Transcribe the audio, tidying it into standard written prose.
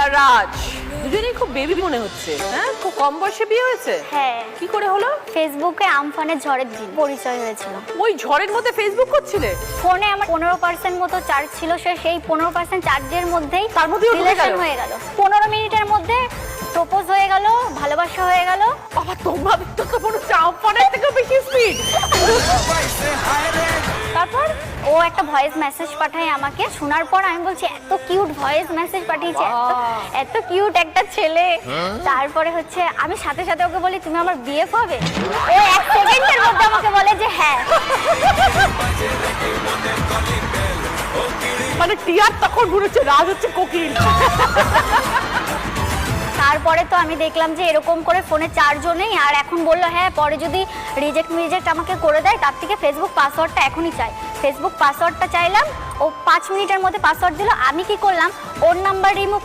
আর রাজ দুজনেই খুব বেবি মনে হচ্ছে। হ্যাঁ, খুব কম বয়সে বিয়ে হয়েছে। হ্যাঁ। কি করে হলো? ফেসবুকে আমফানের ঝড়ের দিন পরিচয় হয়েছিল। ওই ঝড়ের মধ্যে ফেসবুক করছিলে? ফোনে আমার 15% মতো চার্জ ছিল, সেই 15% চার্জের মধ্যেই তার মধ্যেই রিলেশন হয়ে গেল। 15 মিনিটের মধ্যে প্রপোজ হয়ে গেল, ভালোবাসা হয়ে গেল। বাবা, তোমাদের তো মনে হচ্ছে আমফানের থেকে বেশি স্পিড। তারপর ও একটা ভয়েস মেসেজ পাঠায় আমাকে। শোনার পর আমি বলছি এত কিউট ভয়েস মেসেজ পাঠিয়েছে, এত কিউট একটা ছেলে। তারপরে হচ্ছে আমি সাথে সাথে ওকে বলি তুমি আমার বিএফ হবে। ও 1 সেকেন্ডের মধ্যে আমাকে বলে যে হ্যাঁ। মানে টিয়ার তখন ঘুরেছে, রাজ হচ্ছে কোকিল। তারপরে তো আমি দেখলাম যে এরকম করে ফোনে চার্জও নেই, আর এখন বললো হ্যাঁ পরে যদি রিজেক্ট আমাকে করে দেয়, তার থেকে ফেসবুক পাসওয়ার্ডটা এখনই চাই। ফেসবুক পাসওয়ার্ডটা চাইলাম, ও 5 মিনিটের মধ্যে পাসওয়ার্ড দিল। আমি কি করলাম, ওর নাম্বার রিমুভ